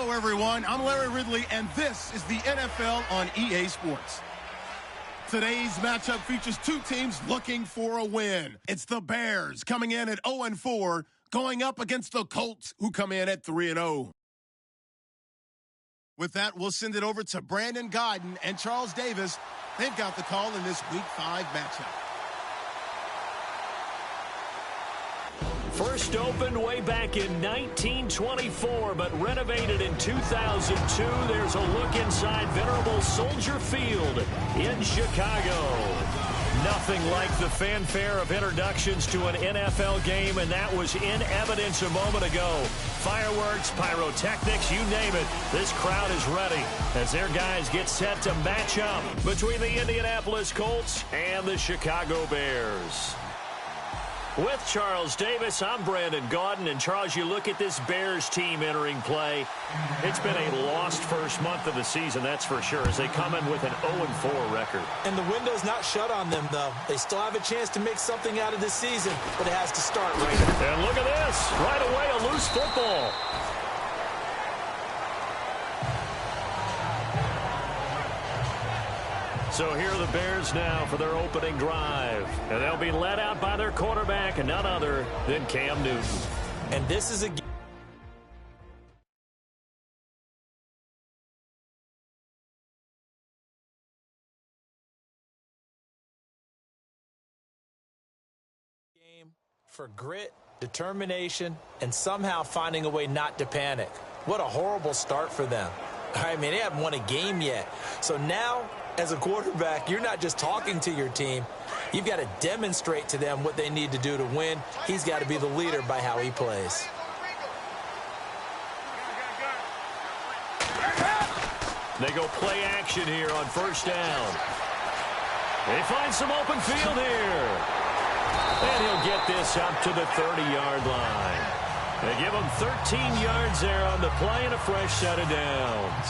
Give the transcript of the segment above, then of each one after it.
Hello, everyone. I'm Larry Ridley, and this is the NFL on EA Sports. Today's matchup features two teams looking for a win. It's the Bears coming in at 0-4, going up against the Colts, who come in at 3-0. With that, we'll send it over to Brandon Godden and Charles Davis. They've got the call in this Week 5 matchup. First opened way back in 1924, but renovated in 2002. There's a look inside venerable Soldier Field in Chicago. Nothing like the fanfare of introductions to an NFL game, and that was in evidence a moment ago. Fireworks, pyrotechnics, you name it. This crowd is ready as their guys get set to match up between the Indianapolis Colts and the Chicago Bears. With Charles Davis, I'm Brandon Gaudin. And, Charles, you look at this Bears team entering play. It's been a lost first month of the season, that's for sure, as they come in with an 0-4 record. And the window's not shut on them, though. They still have a chance to make something out of this season, but it has to start right now. And look at this. Right away, a loose football. So here are the Bears now for their opening drive. And they'll be led out by their quarterback, and none other than Cam Newton. And this is a game for grit, determination, and somehow finding a way not to panic. What a horrible start for them. I mean, they haven't won a game yet. So now, as a quarterback, you're not just talking to your team. You've got to demonstrate to them what they need to do to win. He's got to be the leader by how he plays. They go play action here on first down. They find some open field here. And he'll get this up to the 30-yard line. They give him 13 yards there on the play and a fresh set of downs.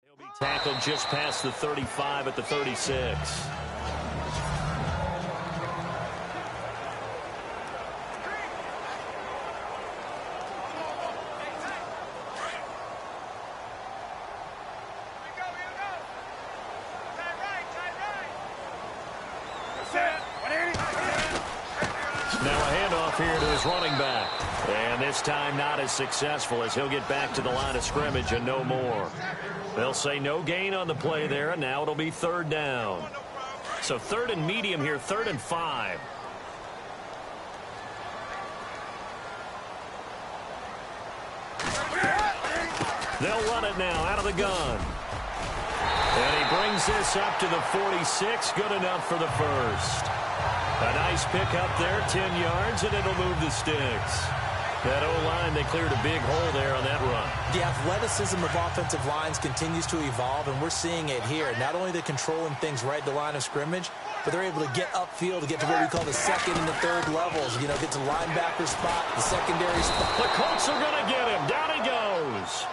He'll be tackled just past the 35 at the 36. Now a handoff here to his running back. And this time not as successful as he'll get back to the line of scrimmage and no more. They'll say no gain on the play there, and now it'll be third down. So third and medium here, 3rd and 5. They'll run it now out of the gun. And he brings this up to the 46, good enough for the first. A nice pick up there, 10 yards, and it'll move the sticks. That O-line, they cleared a big hole there on that run. The athleticism of offensive lines continues to evolve, and we're seeing it here. Not only they're controlling things right at the line of scrimmage, but they're able to get upfield to get to what we call the second and the third levels. You know, get to linebacker spot, the secondary spot. The Colts are going to get him. Down he goes.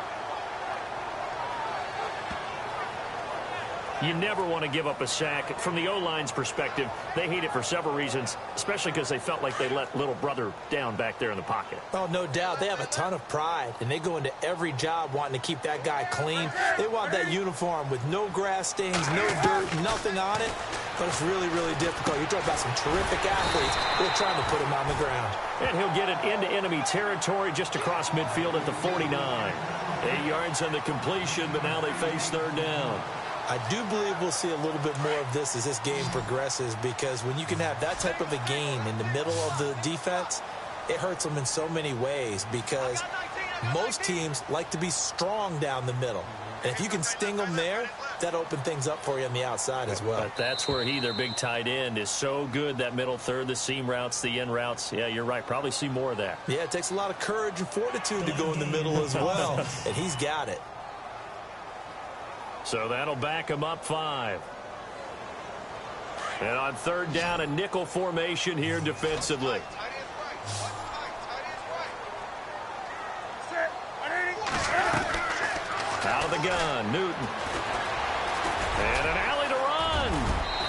You never want to give up a sack. From the O-line's perspective, they hate it for several reasons, especially because they felt like they let little brother down back there in the pocket. Oh, no doubt. They have a ton of pride, and they go into every job wanting to keep that guy clean. They want that uniform with no grass stains, no dirt, nothing on it. But it's really, really difficult. You're talking about some terrific athletes. They're trying to put him on the ground. And he'll get it into enemy territory just across midfield at the 49. 8 yards on the completion, but now they face third down. I do believe we'll see a little bit more of this as this game progresses, because when you can have that type of a gain in the middle of the defense, it hurts them in so many ways, because Most teams like to be strong down the middle. And if you can sting them there, that opens things up for you on the outside as well. But that's where their big tight end, is so good, that middle third, the seam routes, the in routes. Yeah, you're right. Probably see more of that. Yeah, it takes a lot of courage and fortitude to go in the middle as well. And he's got it. So that'll back him up 5. And on third down, a nickel formation here defensively. Out of the gun, Newton. And an alley to run.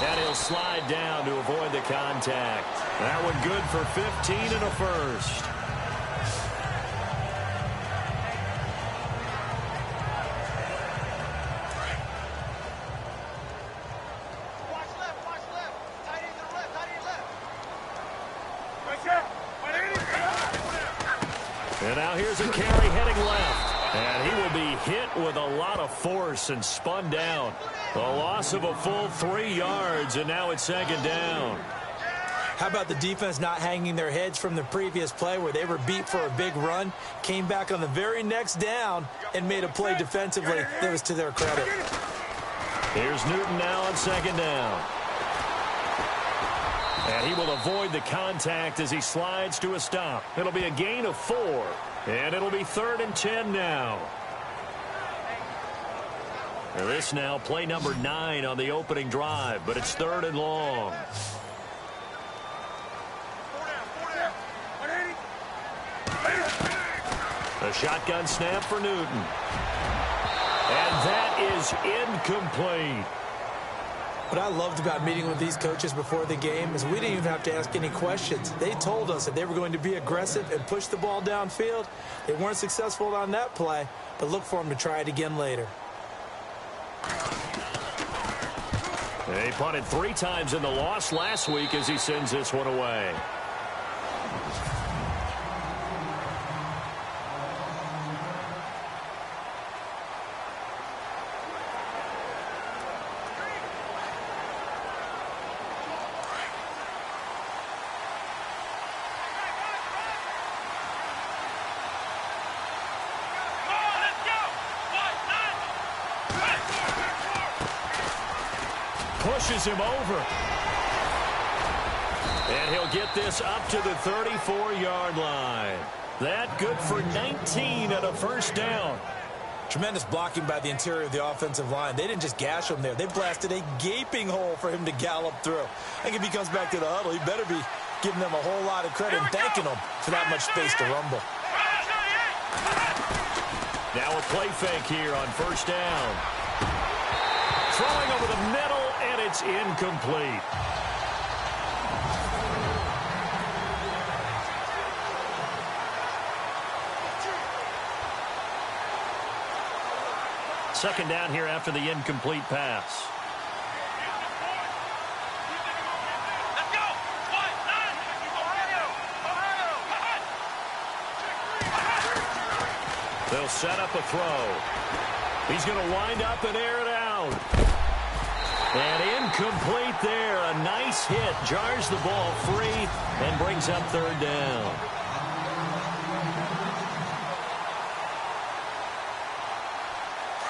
And he'll slide down to avoid the contact. That one good for 15 and a first. And now here's a carry heading left. And he will be hit with a lot of force and spun down. A loss of a full 3 yards, and now it's second down. How about the defense not hanging their heads from the previous play where they were beat for a big run, came back on the very next down, and made a play defensively that was to their credit. Here's Newton now on second down. And he will avoid the contact as he slides to a stop. It'll be a gain of 4. And it'll be 3rd and 10 now. And this now play number 9 on the opening drive, but it's 3rd and long. A shotgun snap for Newton. And that is incomplete. What I loved about meeting with these coaches before the game is we didn't even have to ask any questions. They told us that they were going to be aggressive and push the ball downfield. They weren't successful on that play, but look for them to try it again later. He punted 3 times in the loss last week as he sends this one away. Pushes him over. And he'll get this up to the 34-yard line. That good for 19 and a first down. Tremendous blocking by the interior of the offensive line. They didn't just gash him there. They blasted a gaping hole for him to gallop through. I think if he comes back to the huddle, he better be giving them a whole lot of credit and thanking them for that much space to rumble. Now a play fake here on first down. Throwing over the middle, and it's incomplete. Second down here after the incomplete pass. They'll set up a throw. He's going to wind up and air it out. And incomplete there. A nice hit. Jars the ball free and brings up third down.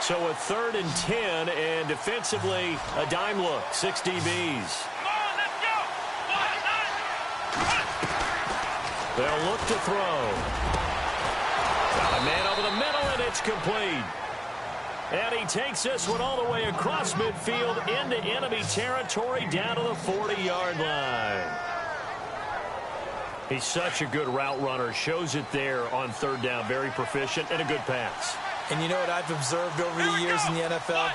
So a 3rd and 10, and defensively a dime look. 6 DBs. They'll look to throw. Got a man over the middle, and it's complete. And he takes this one all the way across midfield into enemy territory down to the 40-yard line. He's such a good route runner. Shows it there on third down. Very proficient and a good pass. And you know what I've observed over the years in the NFL?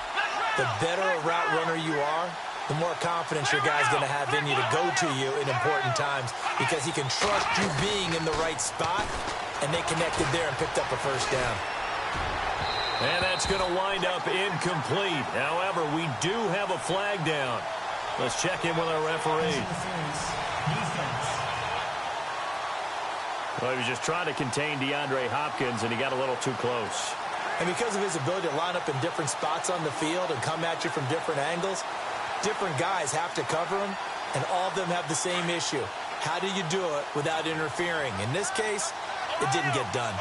The better a route runner you are, the more confidence your guy's going to have in you to go to you in important times because he can trust you being in the right spot, and they connected there and picked up a first down. And that's going to wind up incomplete. However, we do have a flag down. Let's check in with our referee. Well, he was just trying to contain DeAndre Hopkins, and he got a little too close. And because of his ability to line up in different spots on the field and come at you from different angles, different guys have to cover him, and all of them have the same issue. How do you do it without interfering? In this case, it didn't get done.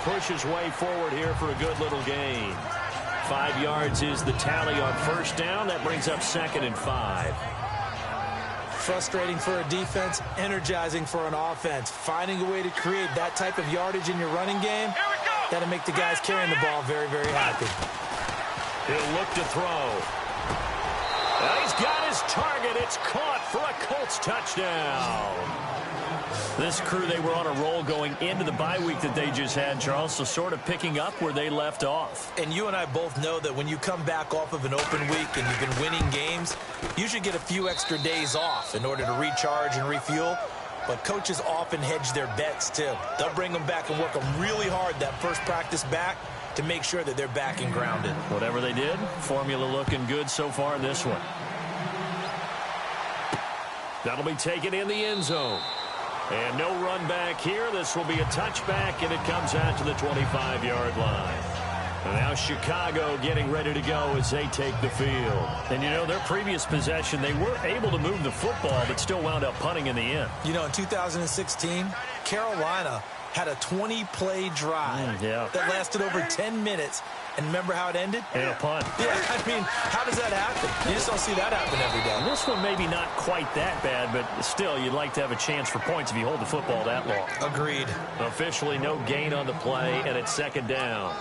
push his way forward here for a good little gain. 5 yards is the tally on first down. That brings up 2nd and 5. Frustrating for a defense, energizing for an offense. Finding a way to create that type of yardage in your running game, that'll make the guys carrying the ball very, very happy. He'll look to throw. He's got his target. It's caught for a Colts touchdown. This crew, they were on a roll going into the bye week that they just had, Charles, so sort of picking up where they left off. And you and I both know that when you come back off of an open week and you've been winning games, you should get a few extra days off in order to recharge and refuel. But coaches often hedge their bets, too. They'll bring them back and work them really hard that first practice back to make sure that they're back and grounded. Whatever they did, formula looking good so far in this one. That'll be taken in the end zone. And no run back here. This will be a touchback, and it comes out to the 25-yard line. And now Chicago getting ready to go as they take the field. And, you know, their previous possession, they were able to move the football, but still wound up punting in the end. You know, in 2016, Carolina had a 20-play drive that lasted over 10 minutes. And remember how it ended? And a punt. Yeah, I mean, how does that happen? You just don't see that happen every day. This one maybe not quite that bad, but still, you'd like to have a chance for points if you hold the football that long. Agreed. Officially no gain on the play, and it's 2nd down.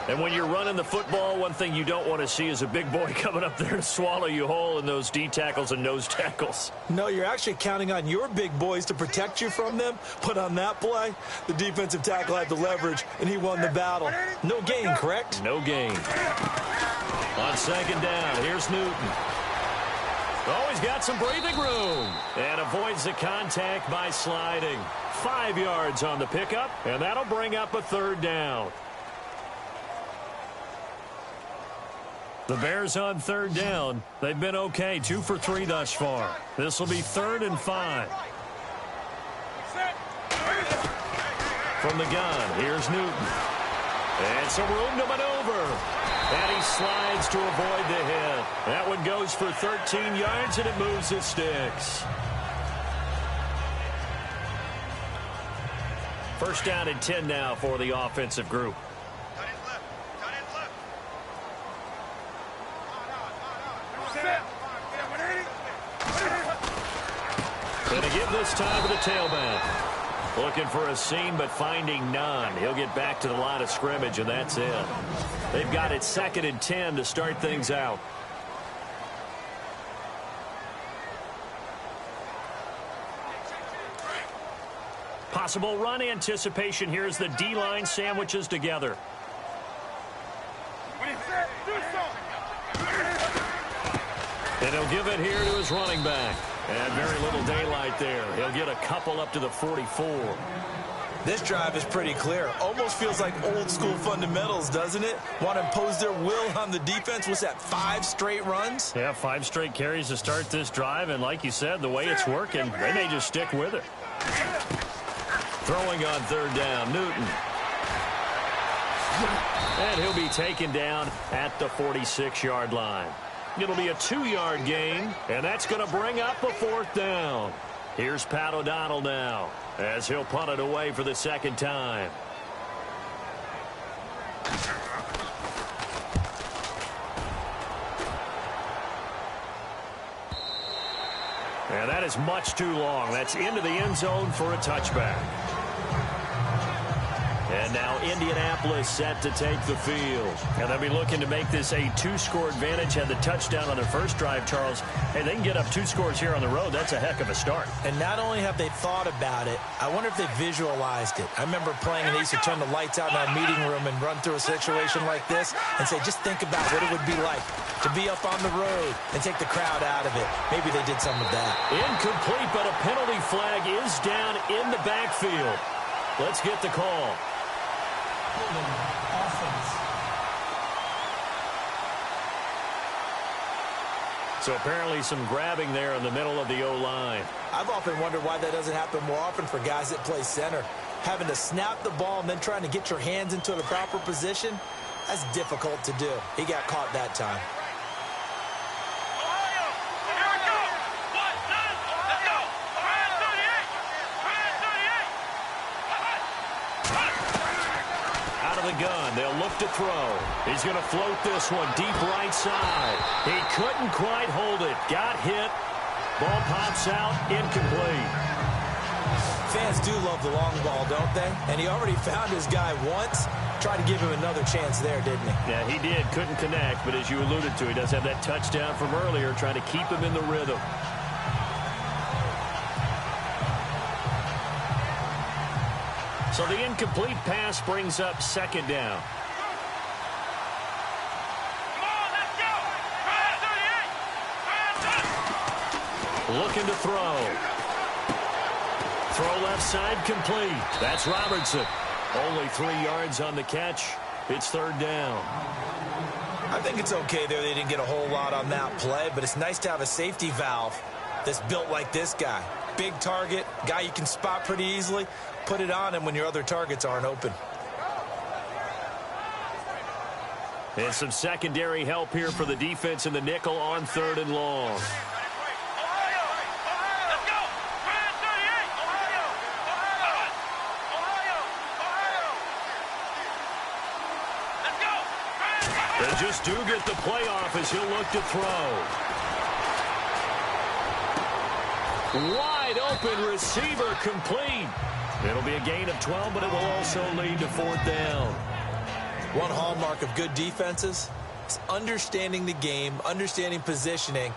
And when you're running the football, one thing you don't want to see is a big boy coming up there to swallow you whole in those D tackles and nose tackles. No, you're actually counting on your big boys to protect you from them. But on that play, the defensive tackle had the leverage, and he won the battle. No gain, correct? No gain. On 2nd down, here's Newton. Oh, he's got some breathing room. And avoids the contact by sliding. 5 yards on the pickup, and that'll bring up a 3rd down. The Bears on 3rd down. They've been okay, 2 for 3 thus far. This will be 3rd and 5. From the gun, here's Newton. And some room to maneuver. And he slides to avoid the hit. That one goes for 13 yards, and it moves the sticks. 1st down and 10 now for the offensive group. Going to give this time to the tailback. Looking for a seam, but finding none. He'll get back to the line of scrimmage, and that's it. They've got it 2nd and 10 to start things out. Possible run anticipation here as the D-line sandwiches together. And he'll give it here to his running back. And very little daylight there. He'll get a couple up to the 44. This drive is pretty clear. Almost feels like old school fundamentals, doesn't it? Want to impose their will on the defense. Was that 5 straight runs? Yeah, 5 straight carries to start this drive. And like you said, the way it's working, they may just stick with it. Throwing on 3rd down, Newton. And he'll be taken down at the 46-yard line. It'll be a 2-yard gain, and that's going to bring up a 4th down. Here's Pat O'Donnell now, as he'll punt it away for the 2nd time. And that is much too long. That's into the end zone for a touchback. And now Indianapolis set to take the field. And they'll be looking to make this a 2-score advantage. Had the touchdown on their first drive, Charles. Hey, they can get up 2 scores here on the road. That's a heck of a start. And not only have they thought about it, I wonder if they visualized it. I remember playing and they used to turn the lights out in our meeting room and run through a situation like this and say, just think about what it would be like to be up on the road and take the crowd out of it. Maybe they did some of that. Incomplete, but a penalty flag is down in the backfield. Let's get the call. So apparently some grabbing there in the middle of the O-line. I've often wondered why that doesn't happen more often for guys that play center. Having to snap the ball and then trying to get your hands into the proper position, that's difficult to do. He got caught that time. of the gun. They'll look to throw. He's going to float this one deep right side. He couldn't quite hold it. Got hit. Ball pops out. Incomplete. Fans do love the long ball, don't they? And he already found his guy once. Tried to give him another chance there, didn't he? Yeah, he did. Couldn't connect, but as you alluded to, he does have that touchdown from earlier, trying to keep him in the rhythm. So the incomplete pass brings up second down. Looking to throw. Throw left side complete. That's Robertson. Only 3 yards on the catch. It's third down. I think it's okay there. They didn't get a whole lot on that play, but it's nice to have a safety valve that's built like this guy. Big target, guy you can spot pretty easily. Put it on him when your other targets aren't open. And some secondary help here for the defense in the nickel on third and long. They just do get the play off as he'll look to throw. Wide open receiver complete. It'll be a gain of 12, but it will also lead to fourth down. One hallmark of good defenses is understanding the game, understanding positioning,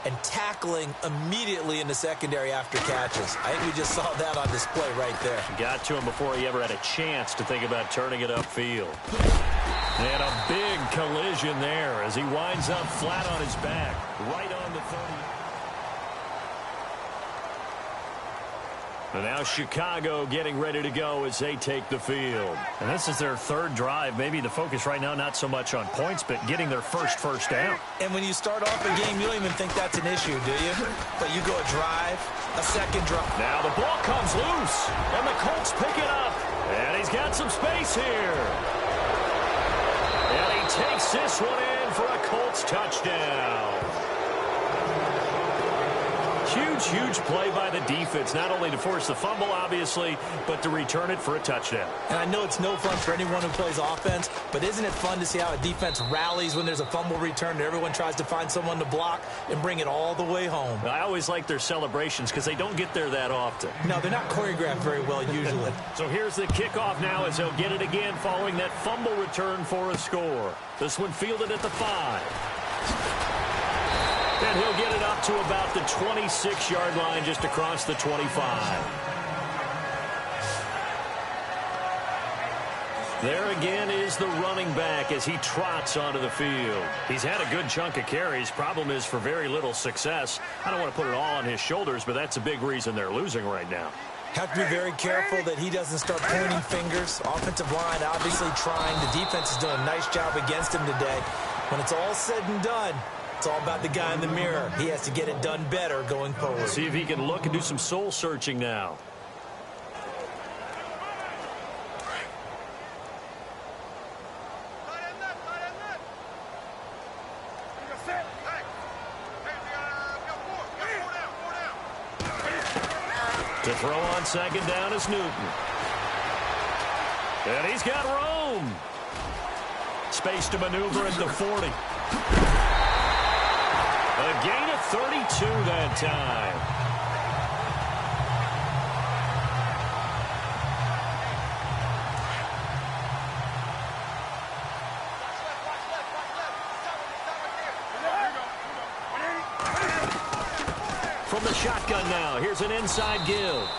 and tackling immediately in the secondary after catches. I think we just saw that on display right there. Got to him before he ever had a chance to think about turning it upfield. And a big collision there as he winds up flat on his back, right on the 30. And now Chicago getting ready to go as they take the field. And this is their third drive. Maybe the focus right now not so much on points, but getting their first down. And when you start off a game, you don't even think that's an issue, do you? But you go a drive, a second drive. Now the ball comes loose, and the Colts pick it up. And he's got some space here. And he takes this one in for a Colts touchdown. Huge play by the defense, not only to force the fumble, obviously, but to return it for a touchdown. And I know it's no fun for anyone who plays offense, but isn't it fun to see how a defense rallies when there's a fumble return and everyone tries to find someone to block and bring it all the way home? I always like their celebrations because they don't get there that often. No, they're not choreographed very well usually. So here's the kickoff now as they'll get it again following that fumble return for a score. This one fielded at the 5. And he'll get it up to about the 26-yard line just across the 25. There again is the running back as he trots onto the field. He's had a good chunk of carries. Problem is for very little success. I don't want to put it all on his shoulders, but that's a big reason they're losing right now. Have to be very careful that he doesn't start pointing fingers. Offensive line obviously trying. The defense is doing a nice job against him today. When it's all said and done, it's all about the guy in the mirror. He has to get it done better going forward. See if he can look and do some soul searching now. To throw on second down is Newton. And he's got room. Space to maneuver at the 40. A gain of 32 that time. From the shotgun now, here's an inside give.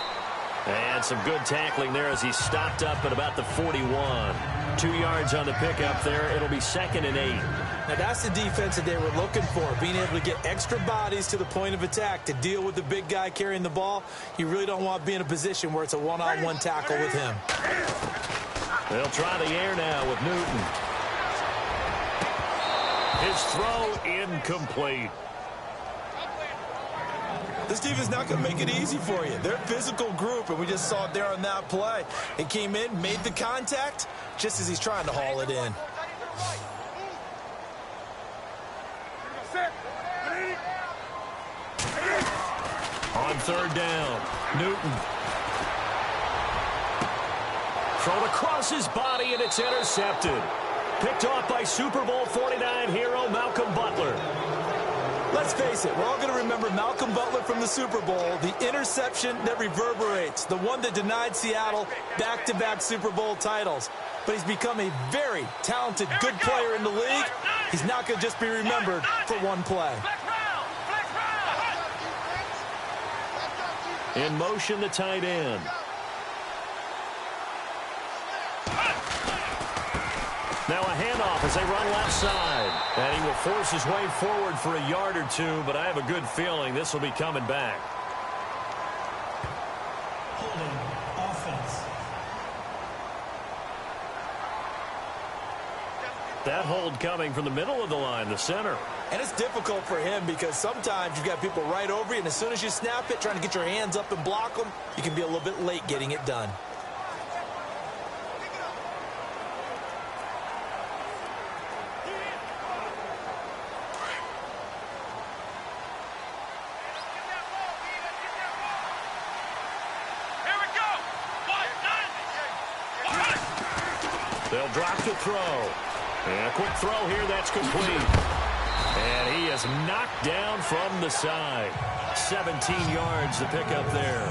And some good tackling there as he stopped up at about the 41. 2 yards on the pickup there. It'll be 2nd and 8. Now, that's the defense that they were looking for, being able to get extra bodies to the point of attack to deal with the big guy carrying the ball. You really don't want to be in a position where it's a one-on-one tackle with him. They'll try the air now with Newton. His throw incomplete. This defense is not going to make it easy for you. They're a physical group, and we just saw it there on that play. He came in, made the contact, just as he's trying to haul it in. On third down, Newton. thrown across his body, and it's intercepted. Picked off by Super Bowl 49 hero Malcolm Butler. Let's face it, we're all going to remember Malcolm Butler from the Super Bowl, the interception that reverberates, the one that denied Seattle back-to-back Super Bowl titles. But he's become a very talented, good player in the league. He's not going to just be remembered for one play. In motion, the tight end. Now a handoff as they run left side. And he will force his way forward for a yard or two, but I have a good feeling this will be coming back. Holding offense. That hold coming from the middle of the line, the center. And it's difficult for him because sometimes you've got people right over you, and as soon as you snap it, trying to get your hands up and block them, you can be a little bit late getting it done. They'll drop to throw. And a quick throw here, that's complete. And he is knocked down from the side. 17 yards to pick up there.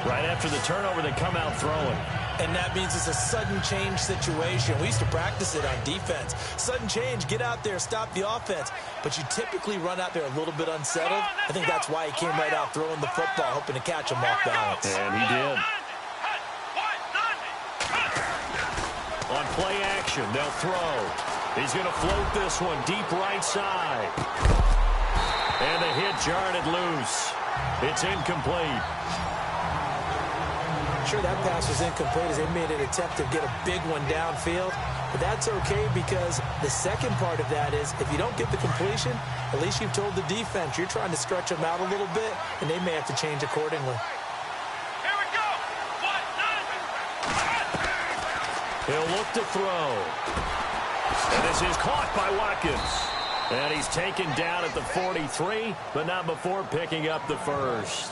Right after the turnover, they come out throwing. And that means it's a sudden change situation. We used to practice it on defense. Sudden change, get out there, stop the offense. But you typically run out there a little bit unsettled. I think that's why he came right out throwing the football, hoping to catch him off balance. And he did. On play action, they'll throw. He's going to float this one deep right side. And the hit jarred it loose. It's incomplete. Sure, that pass was incomplete as they made an attempt to get a big one downfield. But that's okay because the second part of that is if you don't get the completion, at least you've told the defense you're trying to stretch them out a little bit, and they may have to change accordingly. He'll look to throw. And this is caught by Watkins. And he's taken down at the 43, but not before picking up the first.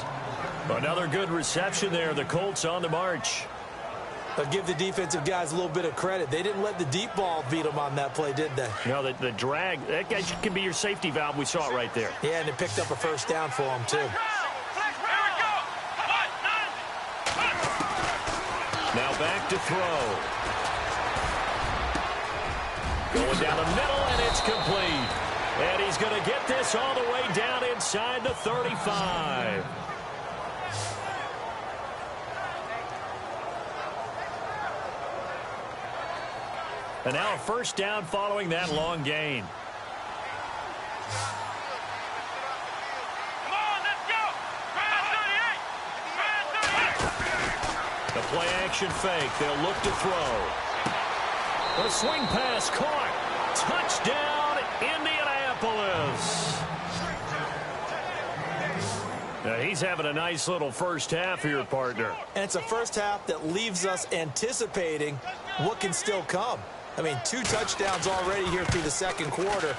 Another good reception there. The Colts on the march. But give the defensive guys a little bit of credit. They didn't let the deep ball beat them on that play, did they? No, the drag, that guy can be your safety valve. We saw it right there. Yeah, and it picked up a first down for them, too. Now back to throw. Going down the middle, and it's complete. And he's going to get this all the way down inside the 35. And now a first down following that long gain. The play action fake. They'll look to throw. The swing pass caught. Touchdown, Indianapolis. Now he's having a nice little first half here, partner. And it's a first half that leaves us anticipating what can still come. I mean, 2 touchdowns already here through the second quarter.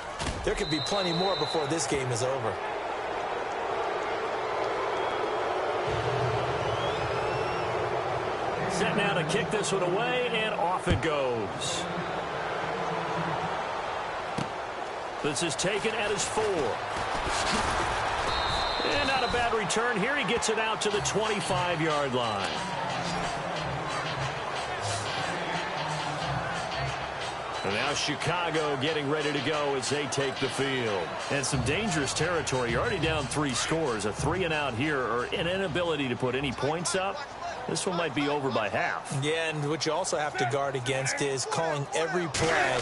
There could be plenty more before this game is over. Set now to kick this one away, and off it goes. This is taken at his 4. And not a bad return here. He gets it out to the 25-yard line. And now Chicago getting ready to go as they take the field. And some dangerous territory. You're already down 3 scores. A 3-and-out here, or an inability to put any points up. This one might be over by half. Yeah, and what you also have to guard against is calling every play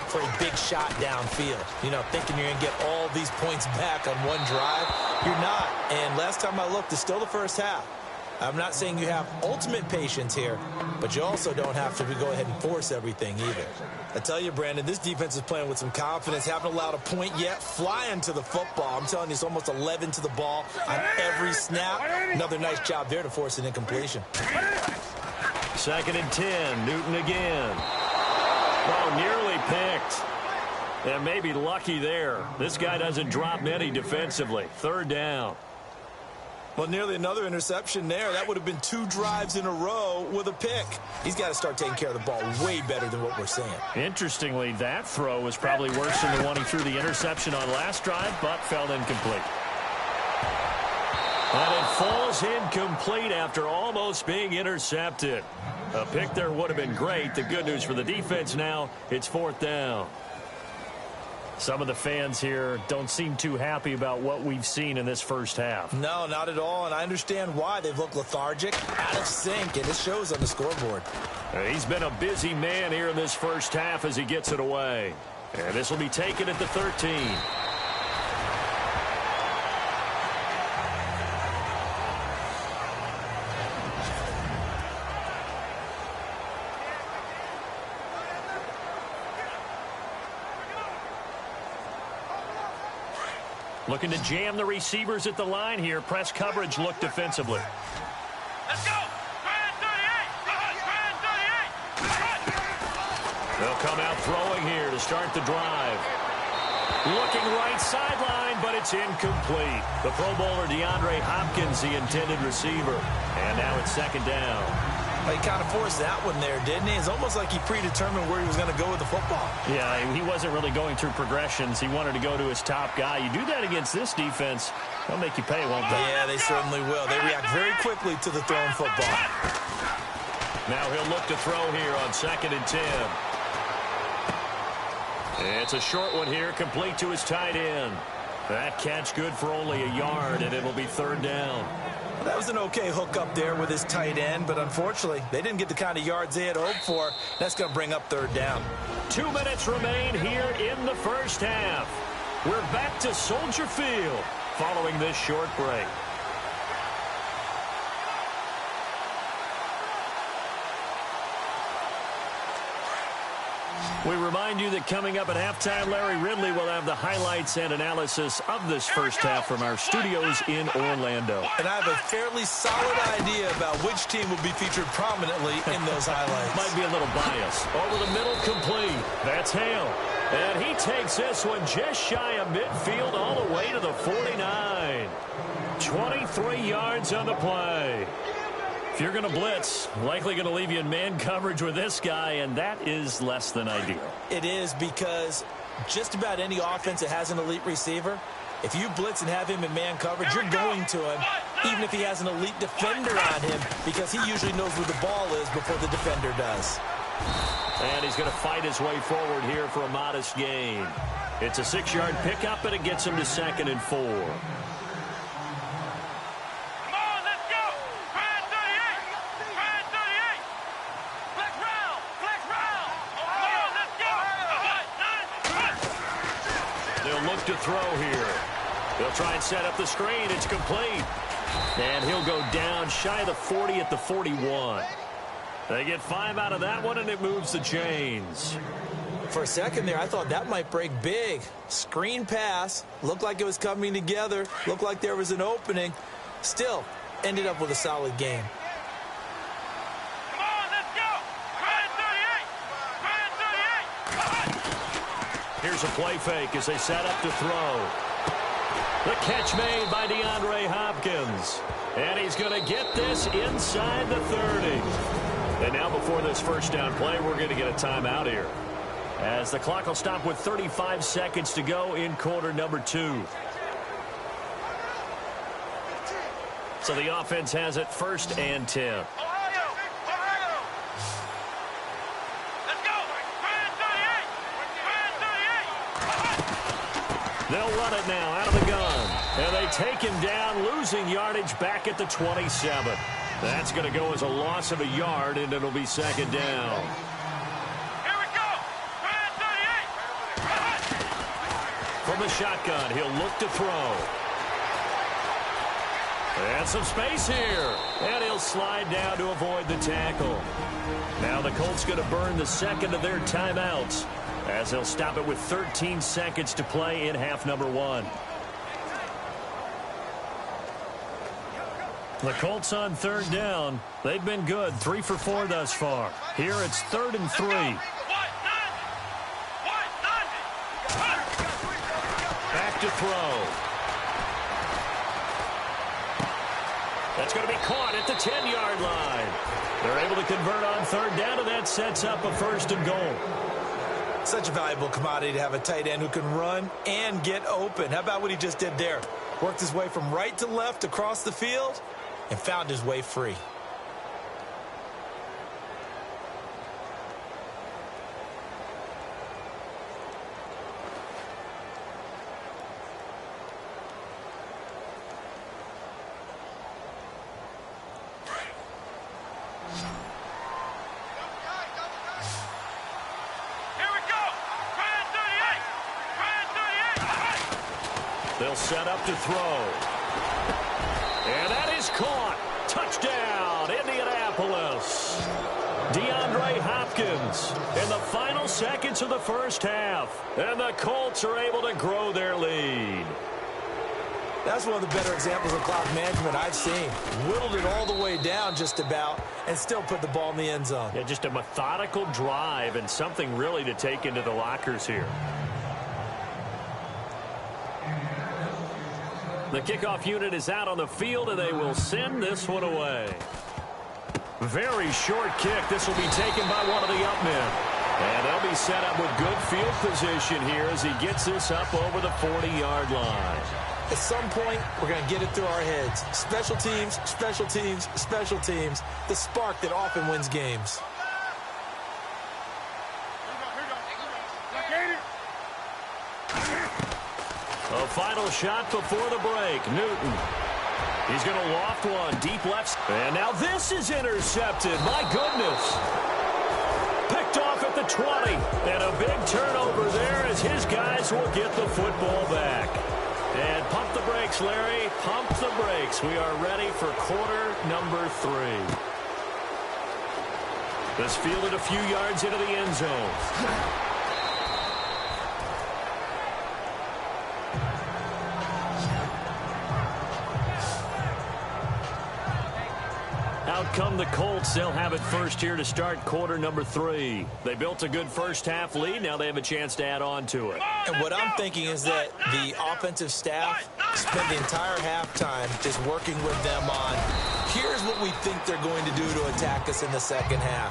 for a big shot downfield. You know, thinking you're going to get all these points back on one drive. You're not. And last time I looked, it's still the first half. I'm not saying you have ultimate patience here, but you also don't have to go ahead and force everything either. I tell you, Brandon, this defense is playing with some confidence. Haven't allowed a point yet. Flying to the football. I'm telling you, it's almost 11 to the ball on every snap. Another nice job there to force an incompletion. 2nd and 10. Newton again. Oh, nearly picked. And maybe lucky there. This guy doesn't drop many defensively. 3rd down. Well, nearly another interception there. That would have been 2 drives in a row with a pick. He's got to start taking care of the ball way better than what we're seeing. Interestingly, that throw was probably worse than the one he threw the interception on last drive, but fell incomplete. And it falls incomplete after almost being intercepted. A pick there would have been great. The good news for the defense now, it's 4th down. Some of the fans here don't seem too happy about what we've seen in this first half. No, not at all, and I understand why. They've looked lethargic, out of sync, and it shows on the scoreboard. He's been a busy man here in this first half as he gets it away. And this will be taken at the 13. Looking to jam the receivers at the line here. Press coverage look defensively. Let's go. They'll come out throwing here to start the drive. Looking right sideline, but it's incomplete. The Pro Bowler DeAndre Hopkins, the intended receiver. And now it's 2nd down. He kind of forced that one there, didn't he? It's almost like he predetermined where he was going to go with the football. Yeah, he wasn't really going through progressions. He wanted to go to his top guy. You do that against this defense, they'll make you pay, won't they? Yeah, they certainly will. They react very quickly to the thrown football. Now he'll look to throw here on 2nd and 10. It's a short one here, complete to his tight end. That catch good for only a yard, and it'll be 3rd down. That was an okay hook up there with his tight end, but unfortunately, they didn't get the kind of yards they had hoped for. That's going to bring up 3rd down. 2 minutes remain here in the first half. We're back to Soldier Field following this short break. We remind you that coming up at halftime, Larry Ridley will have the highlights and analysis of this first half from our studios in Orlando. And I have a fairly solid idea about which team will be featured prominently in those highlights. Might be a little bias. Over the middle, complete. That's Hale. And he takes this one just shy of midfield all the way to the 49. 23 yards on the play. If you're going to blitz, likely going to leave you in man coverage with this guy, and that is less than ideal. It is, because just about any offense that has an elite receiver, if you blitz and have him in man coverage, you're going to him, even if he has an elite defender on him, because he usually knows where the ball is before the defender does. And he's going to fight his way forward here for a modest gain. It's a 6-yard pickup, and it gets him to 2nd and 4. To throw here. They'll try and set up the screen. It's complete. And he'll go down shy of the 40 at the 41. They get 5 out of that one, and it moves the chains. For a second there, I thought that might break big. Screen pass. Looked like it was coming together. Looked like there was an opening. Still, ended up with a solid game. Here's a play fake as they set up to throw. The catch made by DeAndre Hopkins. And he's going to get this inside the 30. And now before this first down play, we're going to get a timeout here, as the clock will stop with 35 seconds to go in quarter number 2. So the offense has it 1st and 10. They'll run it now out of the gun. And they take him down, losing yardage back at the 27. That's going to go as a loss of a yard, and it'll be 2nd down. Here we go. From the shotgun, he'll look to throw. And some space here. And he'll slide down to avoid the tackle. Now the Colts going to burn the 2nd of their timeouts, as they'll stop it with 13 seconds to play in half number 1. The Colts on 3rd down. They've been good, 3 for 4 thus far. Here it's 3rd and 3. Back to throw. That's going to be caught at the 10-yard line. They're able to convert on third down, and that sets up a 1st and goal. Such a valuable commodity to have a tight end who can run and get open. How about what he just did there? Worked his way from right to left across the field and found his way free. They'll set up to throw. And that is caught. Touchdown, Indianapolis. DeAndre Hopkins in the final seconds of the first half. And the Colts are able to grow their lead. That's one of the better examples of clock management I've seen. Whittled it all the way down just about and still put the ball in the end zone. Yeah, just a methodical drive and something really to take into the lockers here. The kickoff unit is out on the field, and they will send this one away. Very short kick. This will be taken by one of the up men. And they'll be set up with good field position here as he gets this up over the 40-yard line. At some point, we're going to get it through our heads. Special teams, special teams, special teams. The spark that often wins games. A final shot before the break. Newton. He's going to loft one deep left. And now this is intercepted. My goodness. Picked off at the 20. And a big turnover there as his guys will get the football back. And pump the brakes, Larry. Pump the brakes. We are ready for quarter number 3. This fielded a few yards into the end zone. Out come the Colts. They'll have it first here to start quarter number 3. They built a good first half lead. Now they have a chance to add on to it. And what I'm thinking is that the offensive staff spent the entire halftime just working with them on, here's what we think they're going to do to attack us in the second half.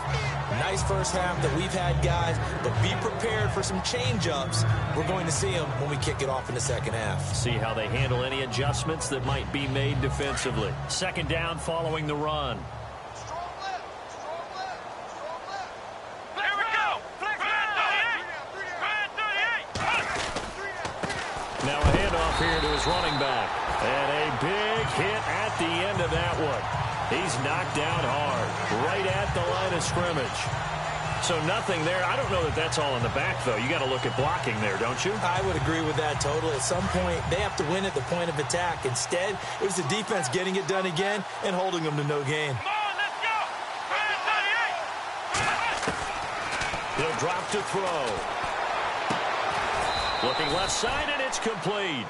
Nice first half that we've had, guys, but be prepared for some change-ups. We're going to see them when we kick it off in the second half. See how they handle any adjustments that might be made defensively. Second down following the run. Now a handoff here to his running back. And a big hit at the end of that one. He's knocked down hard, right at the line of scrimmage. So nothing there. I don't know that that's all in the back, though. You got to look at blocking there, don't you? I would agree with that totally. At some point, they have to win at the point of attack. Instead, it was the defense getting it done again and holding them to no gain. Come on, let's go! He'll drop to throw. Looking left side, and it's complete.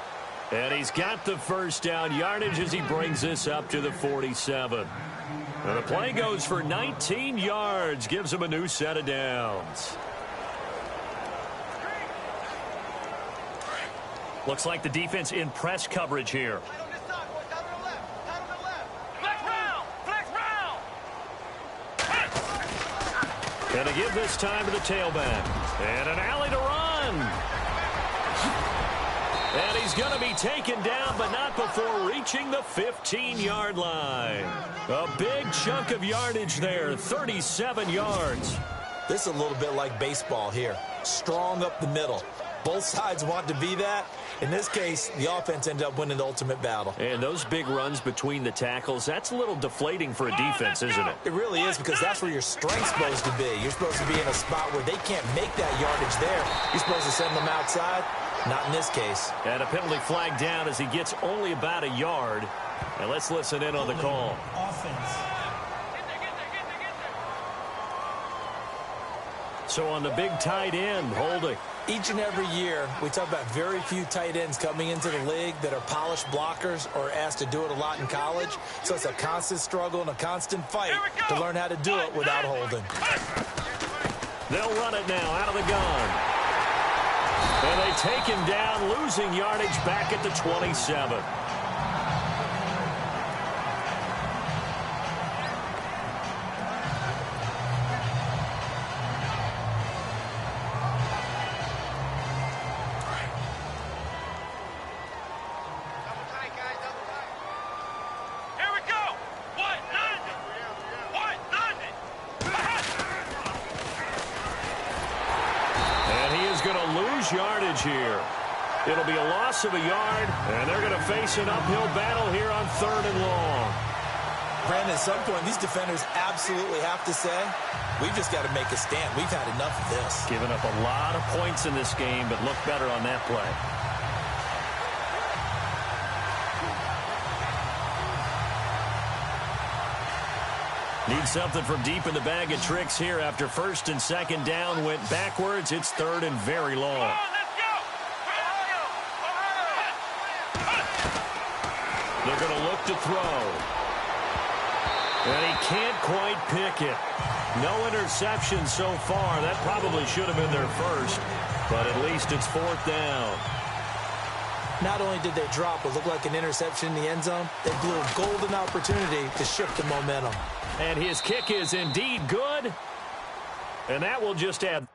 And he's got the first down yardage as he brings this up to the 47. And the play goes for 19 yards, gives him a new set of downs. Looks like the defense in press coverage here. Gonna give this time to the tailback. And an alley to run. And he's going to be taken down, but not before reaching the 15-yard line. A big chunk of yardage there, 37 yards. This is a little bit like baseball here. Strong up the middle. Both sides want to be that. In this case, the offense ended up winning the ultimate battle. And those big runs between the tackles, that's a little deflating for a defense, isn't it? It really is, because that's where your strength's supposed to be. You're supposed to be in a spot where they can't make that yardage there. You're supposed to send them outside. Not in this case. And a penalty flag down as he gets only about a yard. And let's listen in on the call. Offense. So on the big tight end, holding. Each and every year, we talk about very few tight ends coming into the league that are polished blockers or asked to do it a lot in college. So it's a constant struggle and a constant fight to learn how to do it without holding. They'll run it now out of the gun. And they take him down, losing yardage back at the 27. lose yardage here. It'll be a loss of a yard, and they're going to face an uphill battle here on 3rd and long. Brandon, at some point, these defenders absolutely have to say, we've just got to make a stand. We've had enough of this. Giving up a lot of points in this game, but look better on that play. Need something from deep in the bag of tricks here after 1st and 2nd down went backwards. It's 3rd and very long. They're going to look to throw. And he can't quite pick it. No interception so far. That probably should have been their first, but at least it's 4th down. Not only did they drop what looked like an interception in the end zone, they blew a golden opportunity to shift the momentum. And his kick is indeed good. And that will just add...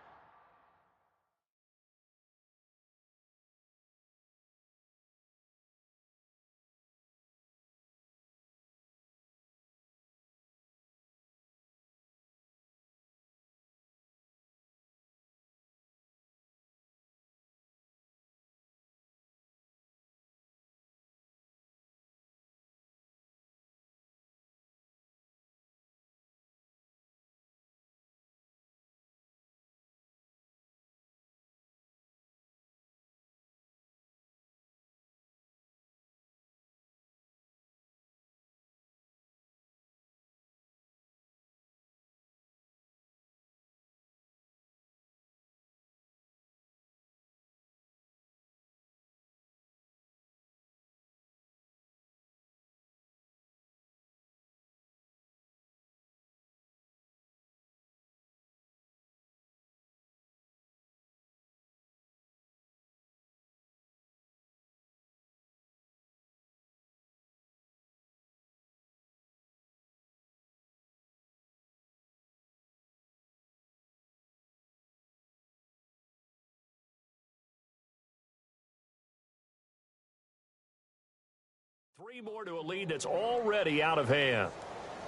Three more to a lead that's already out of hand.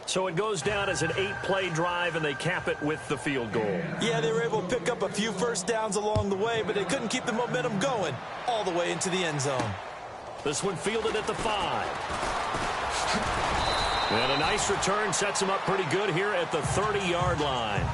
So it goes down as an 8-play drive, and they cap it with the field goal. Yeah, they were able to pick up a few first downs along the way, but they couldn't keep the momentum going all the way into the end zone. This one fielded at the 5. And a nice return sets him up pretty good here at the 30-yard line.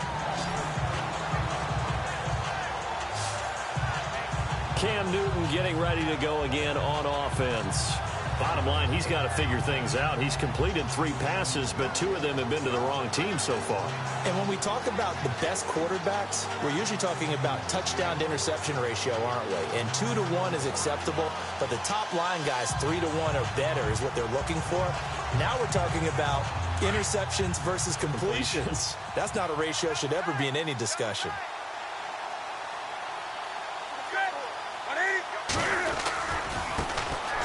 Cam Newton getting ready to go again on offense. Bottom line, he's got to figure things out. He's completed 3 passes, but 2 of them have been to the wrong team so far. And when we talk about the best quarterbacks, we're usually talking about touchdown to interception ratio, aren't we? And 2 to 1 is acceptable, but the top line guys, 3 to 1 or better is what they're looking for. Now we're talking about interceptions versus completions. That's not a ratio that should ever be in any discussion.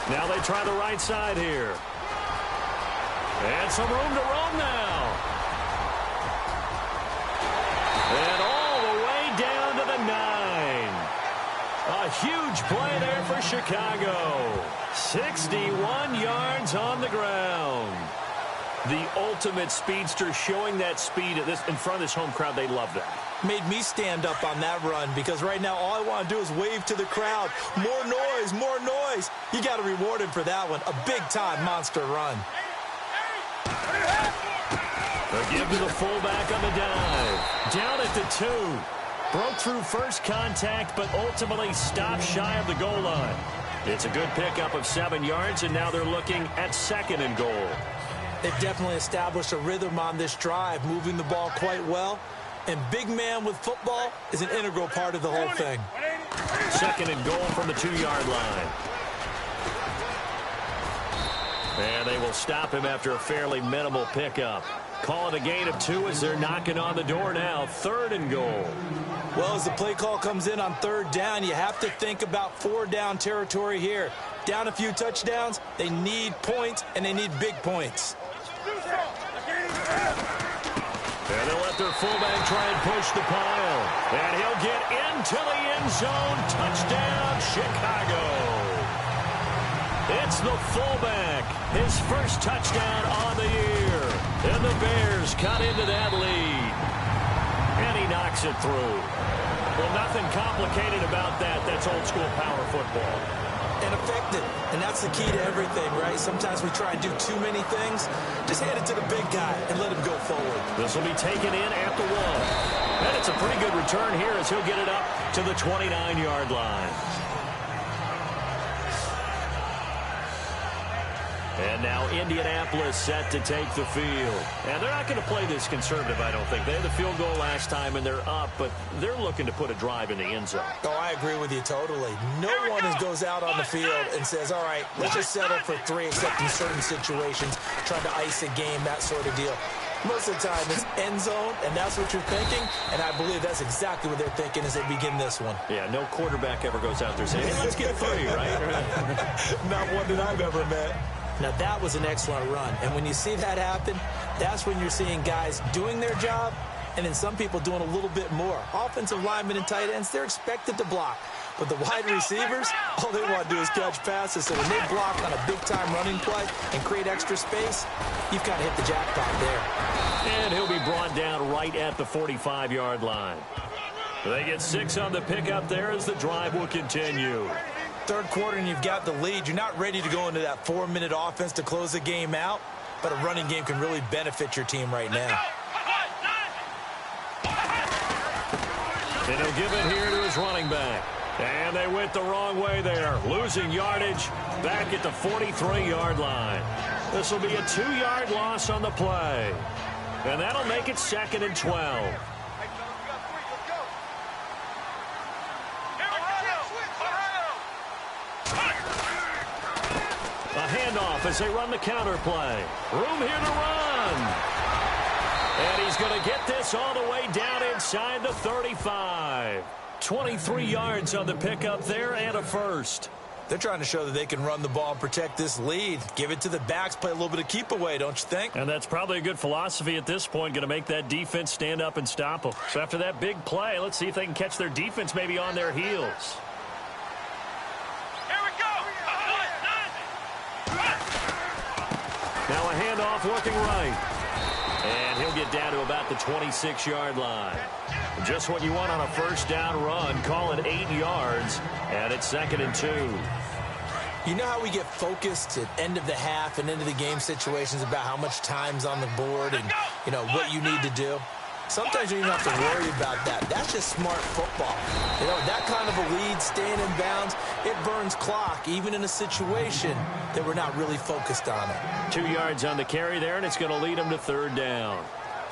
Now they try the right side here. And some room to roam now. And all the way down to the 9. A huge play there for Chicago. 61 yards on the ground. The ultimate speedster, showing that speed at in front of this home crowd. They love that. Made me stand up on that run because right now all I want to do is wave to the crowd. More noise, more noise. You got to reward him for that one. A big-time monster run. A give to the fullback on the dive. Down at the 2. Broke through first contact, but ultimately stopped shy of the goal line. It's a good pickup of 7 yards, and now they're looking at 2nd and goal. They've definitely established a rhythm on this drive, moving the ball quite well. And big man with football is an integral part of the whole thing. 2nd and goal from the 2-yard line. And they will stop him after a fairly minimal pickup. Call it a gain of 2 as they're knocking on the door now. 3rd and goal. Well, as the play call comes in on 3rd down, you have to think about 4-down territory here. Down a few touchdowns, they need points, and they need big points. And they'll let their fullback try and push the pile. And he'll get into the end zone. Touchdown, Chicago. It's the fullback. His first touchdown on the year. And the Bears cut into that lead. And he he knocks it through. Well, nothing complicated about that. That's old school power football. And effective. And that's the key to everything, right? Sometimes we try and do too many things. Just hand it to the big guy and let him go forward. This will be taken in at the 1. And it's a pretty good return here as he'll get it up to the 29-yard line. And now Indianapolis set to take the field. And they're not going to play this conservative, I don't think. They had the field goal last time, and they're up, but they're looking to put a drive in the end zone. Oh, I agree with you totally. No one goes out on the field and says, all right, let's just settle for 3, except in certain situations, trying to ice a game, that sort of deal. Most of the time, it's end zone, and that's what you're thinking, and I believe that's exactly what they're thinking as they begin this one. Yeah, no quarterback ever goes out there saying, hey, let's get 3, right? Not one that I've ever met. Now, that was an excellent run, and when you see that happen, that's when you're seeing guys doing their job, and then some people doing a little bit more. Offensive linemen and tight ends, they're expected to block. But the wide receivers, all they want to do is catch passes. So when they block on a big-time running play and create extra space, you've got to hit the jackpot there. And he'll be brought down right at the 45-yard line. They get 6 on the pickup there as the drive will continue. Third quarter and you've got the lead. You're not ready to go into that 4-minute offense to close the game out, but a running game can really benefit your team right now. And he'll give it here to his running back. And they went the wrong way there, losing yardage back at the 43-yard line. This will be a 2-yard loss on the play. And that'll make it 2nd and 12. A handoff as they run the counter play. Room here to run. And he's going to get this all the way down inside the 35. 23 yards on the pickup there and a first. They're trying to show that they can run the ball and protect this lead. Give it to the backs, play a little bit of keep away, don't you think? And that's probably a good philosophy at this point, going to make that defense stand up and stop them. So after that big play, let's see if they can catch their defense maybe on their heels. Here we go. Now a handoff looking right. And he'll get down to about the 26-yard line. Just what you want on a first down run. Call it 8 yards. And it's 2nd and 2. You know how we get focused at end of the half and into the game situations about how much time's on the board and, you know, what you need to do? Sometimes you don't even have to worry about that. That's just smart football. You know, that kind of a lead, staying in bounds, it burns clock, even in a situation that we're not really focused on it. 2 yards on the carry there, and it's going to lead them to 3rd down.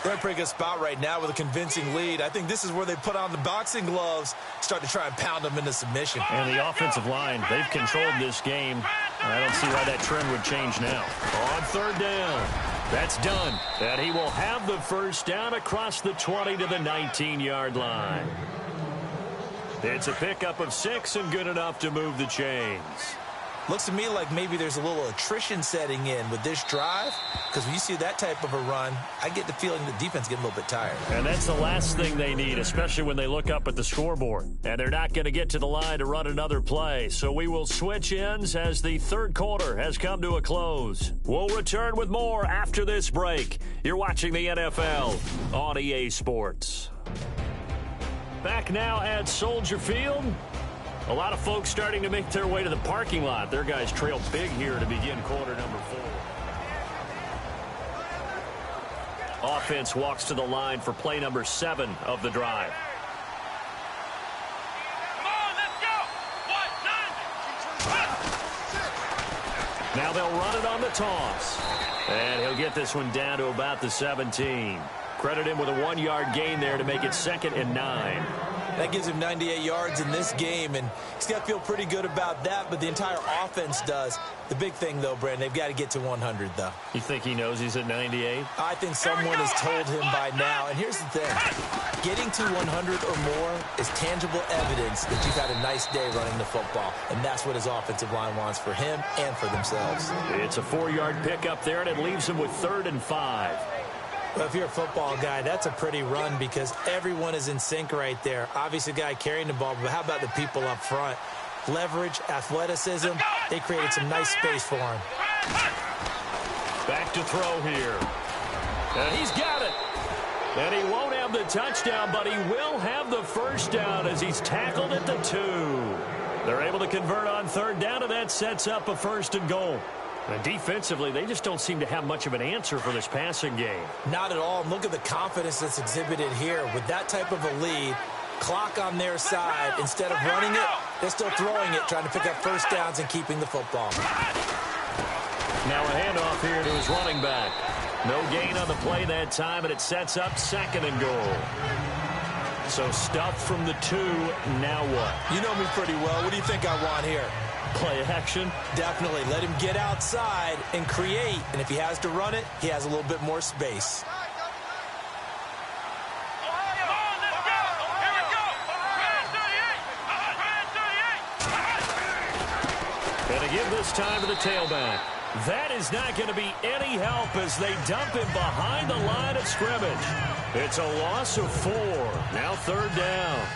They're in a pretty good spot right now with a convincing lead. I think this is where they put on the boxing gloves, start to try and pound them into submission. And the offensive line, they've controlled this game. I don't see why that trend would change now. On 3rd down. That's done. And he will have the first down across the 20 to the 19-yard line. It's a pickup of 6 and good enough to move the chains. Looks to me like maybe there's a little attrition setting in with this drive, because when you see that type of a run, I get the feeling the defense getting a little bit tired. And that's the last thing they need, especially when they look up at the scoreboard. And they're not going to get to the line to run another play. So we will switch ends as the third quarter has come to a close. We'll return with more after this break. You're watching the NFL on EA Sports. Back now at Soldier Field. A lot of folks starting to make their way to the parking lot. Their guys trail big here to begin quarter number 4. Offense walks to the line for play number 7 of the drive. Come on, let's go. Now they'll run it on the toss. And he'll get this one down to about the 17. Credit him with a 1-yard gain there to make it 2nd and 9. That gives him 98 yards in this game, and he's got to feel pretty good about that, but the entire offense does. The big thing, though, Brandon, they've got to get to 100, though. You think he knows he's at 98? I think someone has told him by now. And here's the thing. Getting to 100 or more is tangible evidence that you've had a nice day running the football, and that's what his offensive line wants for him and for themselves. It's a 4-yard pickup there, and it leaves him with 3rd and 5. Well, if you're a football guy, that's a pretty run because everyone is in sync right there. Obviously, the guy carrying the ball, but how about the people up front? Leverage, athleticism, they created some nice space for him. Back to throw here. And he's got it. And he won't have the touchdown, but he will have the first down as he's tackled at the 2. They're able to convert on third down, and that sets up a 1st and goal. And defensively, they just don't seem to have much of an answer for this passing game. Not at all. Look at the confidence that's exhibited here. With that type of a lead, clock on their side, instead of running it, they're still throwing it, trying to pick up first downs and keeping the football. Now a handoff here to his running back. No gain on the play that time, and it sets up 2nd and goal. So stuffed from the 2, now what? You know me pretty well. What do you think I want here? Play action? Definitely. Let him get outside and create. And if he has to run it, he has a little bit more space. And to give this time to the tailback. That is not going to be any help as they dump him behind the line of scrimmage. It's a loss of 4. Now 3rd down.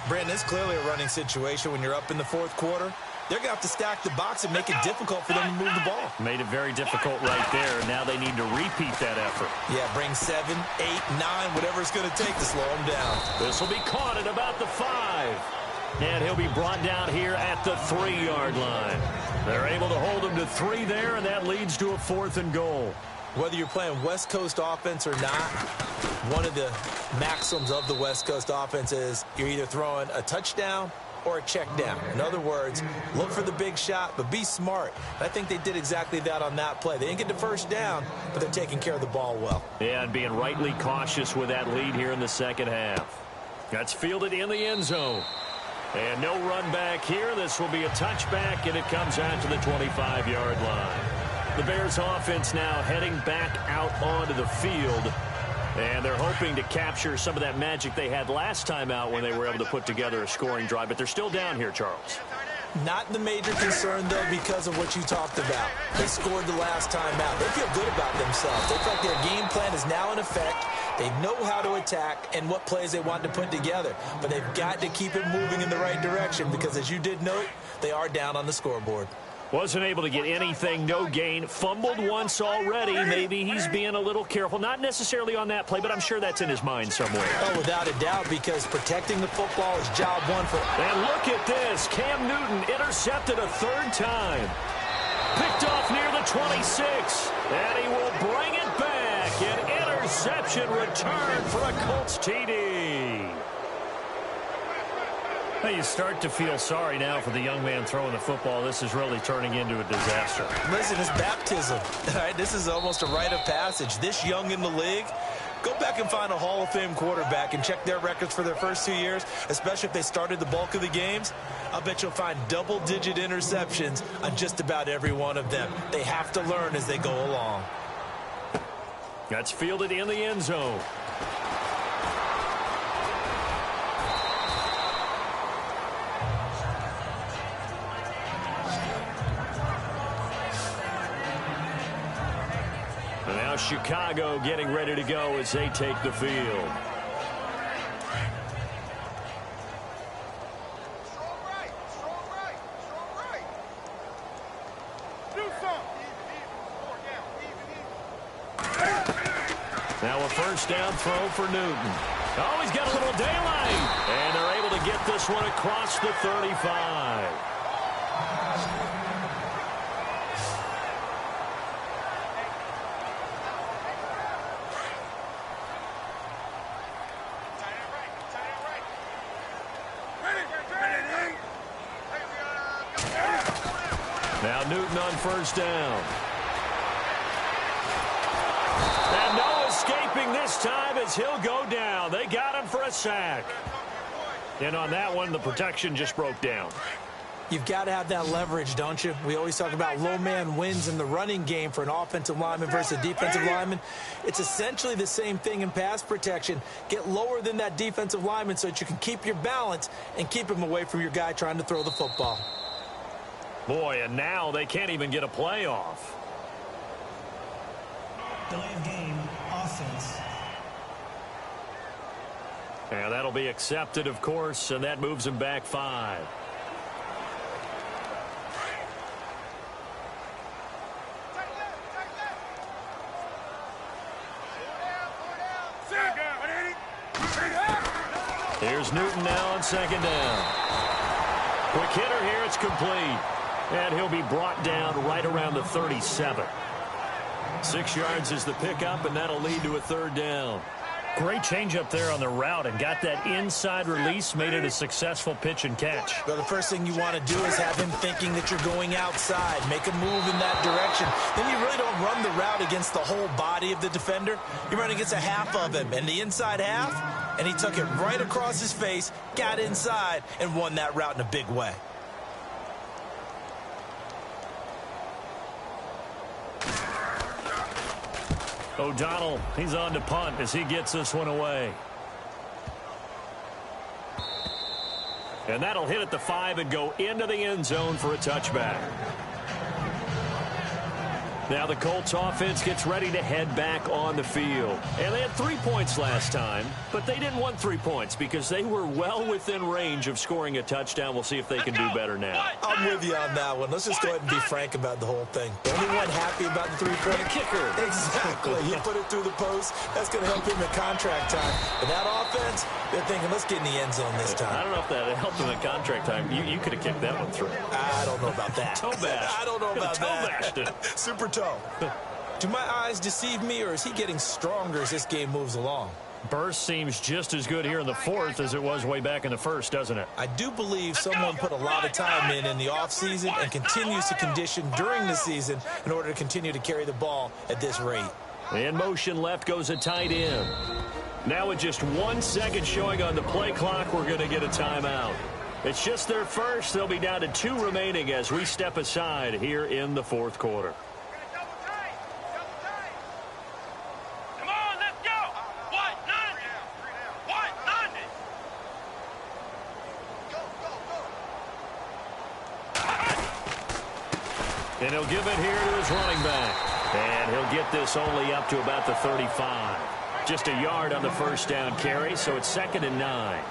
Brandon, it's clearly a running situation when you're up in the 4th quarter. They're going to have to stack the box and make it difficult for them to move the ball. Made it very difficult right there. Now they need to repeat that effort. Yeah, bring 7, 8, 9, whatever it's going to take to slow him down. This will be caught at about the 5. And he'll be brought down here at the 3-yard line. They're able to hold him to 3 there, and that leads to a 4th and goal. Whether you're playing West Coast offense or not, one of the maxims of the West Coast offense is you're either throwing a touchdown or a check down. In other words, look for the big shot, but be smart. I think they did exactly that on that play. They didn't get the first down, but they're taking care of the ball well. Yeah, and being rightly cautious with that lead here in the 2nd half. That's fielded in the end zone. And no run back here. This will be a touchback, and it comes out to the 25-yard line. The Bears offense now heading back out onto the field. And they're hoping to capture some of that magic they had last time out when they were able to put together a scoring drive. But they're still down here, Charles. Not the major concern, though, because of what you talked about. They scored the last time out. They feel good about themselves. They feel like their game plan is now in effect. They know how to attack and what plays they want to put together. But they've got to keep it moving in the right direction because, as you did note, they are down on the scoreboard. Wasn't able to get anything, no gain. Fumbled once already. Maybe he's being a little careful. Not necessarily on that play, but I'm sure that's in his mind somewhere. Oh, without a doubt, because protecting the football is job one for... And look at this. Cam Newton intercepted a 3rd time. Picked off near the 26. And he will bring it back. An interception return for a Colts TD. Hey, you start to feel sorry now for the young man throwing the football. This is really turning into a disaster. Listen, it's baptism. All right, this is almost a rite of passage. This young in the league, go back and find a Hall of Fame quarterback and check their records for their first 2 years, especially if they started the bulk of the games. I'll bet you'll find double-digit interceptions on just about every one of them. They have to learn as they go along. That's fielded in the end zone. And now Chicago getting ready to go as they take the field. Now a first down throw for Newton. Oh, he's got a little daylight. And they're able to get this one across the 35. Now Newton on first down. And no escaping this time as he'll go down. They got him for a sack. And on that one, the protection just broke down. You've got to have that leverage, don't you? We always talk about low man wins in the running game for an offensive lineman versus a defensive lineman. It's essentially the same thing in pass protection. Get lower than that defensive lineman so that you can keep your balance and keep him away from your guy trying to throw the football. Boy, and now they can't even get a play off. Delay of game, offense. And that'll be accepted, of course, and that moves him back 5. Here's Newton now on second down. Quick hitter here. It's complete. And he'll be brought down right around the 37. 6 yards is the pickup, and that'll lead to a third down. Great change up there on the route and got that inside release, made it a successful pitch and catch. Well, the first thing you want to do is have him thinking that you're going outside, make a move in that direction. Then you really don't run the route against the whole body of the defender. You run against a half of him, and the inside half, and he took it right across his face, got inside, and won that route in a big way. O'Donnell, he's on to punt as he gets this one away. And that'll hit at the 5 and go into the end zone for a touchback. Now the Colts offense gets ready to head back on the field. And they had 3 points last time, but they didn't want 3 points because they were well within range of scoring a touchdown. We'll see if they can do better now. I'm with you on that one. Let's just go ahead and be frank about the whole thing. The only one happy about the three-point kicker. Exactly. He put it through the post. That's going to help him at contract time. But that offense, they're thinking, let's get in the end zone this time. I don't know if that helped him at contract time. You could have kicked that one through. I don't know about that. Toe bash. I don't know about that. Toe bashed it. Super toe. Do my eyes deceive me, or is he getting stronger as this game moves along? Burst seems just as good here in the fourth as it was way back in the first, doesn't it? I do believe someone put a lot of time in the offseason and continues to condition during the season in order to continue to carry the ball at this rate. In motion left goes a tight end. Now with just 1 second showing on the play clock, we're going to get a timeout. It's just their first. They'll be down to 2 remaining as we step aside here in the fourth quarter. And he'll give it here to his running back. And he'll get this only up to about the 35. Just a yard on the first down carry, so it's 2nd and 9.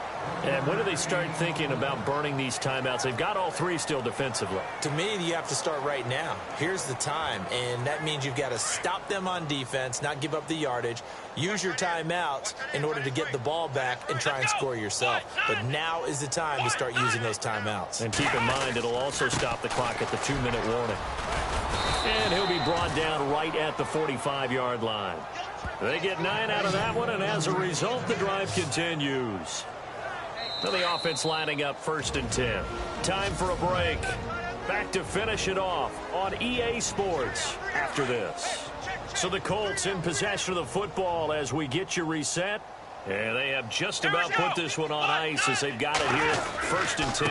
And when do they start thinking about burning these timeouts? They've got all 3 still defensively. To me, you have to start right now. Here's the time, and that means you've got to stop them on defense, not give up the yardage, use your timeouts in order to get the ball back and try and score yourself. But now is the time to start using those timeouts. And keep in mind, it'll also stop the clock at the 2-minute warning. And he'll be brought down right at the 45-yard line. They get 9 out of that one, and as a result, the drive continues. Now the offense lining up 1st and 10. Time for a break. Back to finish it off on EA Sports after this. So the Colts in possession of the football as we get you reset. And they have just about put this one on ice as they've got it here 1st and 10.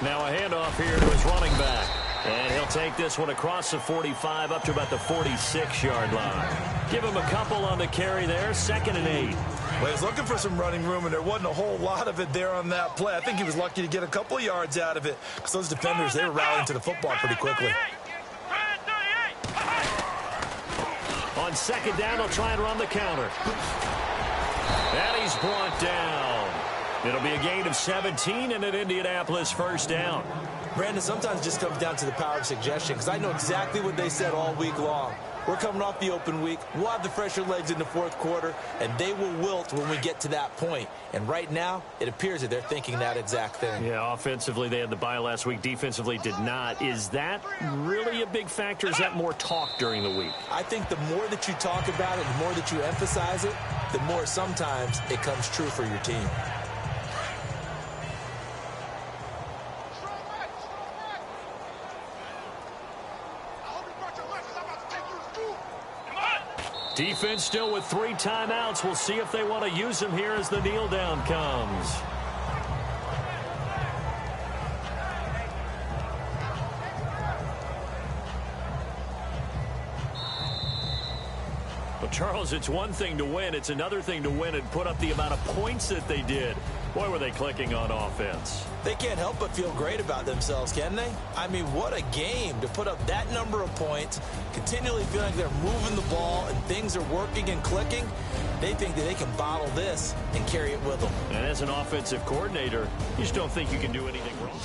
Now a handoff here to his running back. And he'll take this one across the 45 up to about the 46-yard line. Give him a couple on the carry there. 2nd and 8. Well, he was looking for some running room, and there wasn't a whole lot of it there on that play. I think he was lucky to get a couple of yards out of it because those defenders, they were rallying to the football pretty quickly. On 2nd down, they'll try and run the counter. And he's brought down. It'll be a gain of 17 and an Indianapolis 1st down. Brandon, sometimes it just comes down to the power of suggestion because I know exactly what they said all week long. We're coming off the open week. We'll have the fresher legs in the fourth quarter, and they will wilt when we get to that point. And right now, it appears that they're thinking that exact thing. Yeah, offensively, they had the bye last week. Defensively, did not. Is that really a big factor? Is that more talk during the week? I think the more that you talk about it, the more that you emphasize it, the more sometimes it comes true for your team. Defense still with 3 timeouts. We'll see if they want to use them here as the kneel down comes. Well, Charles, it's one thing to win. It's another thing to win and put up the amount of points that they did. Boy, were they clicking on offense. They can't help but feel great about themselves, can they? I mean, what a game to put up that number of points, continually feeling like they're moving the ball and things are working and clicking. They think that they can bottle this and carry it with them. And as an offensive coordinator, you just don't think you can do anything wrong.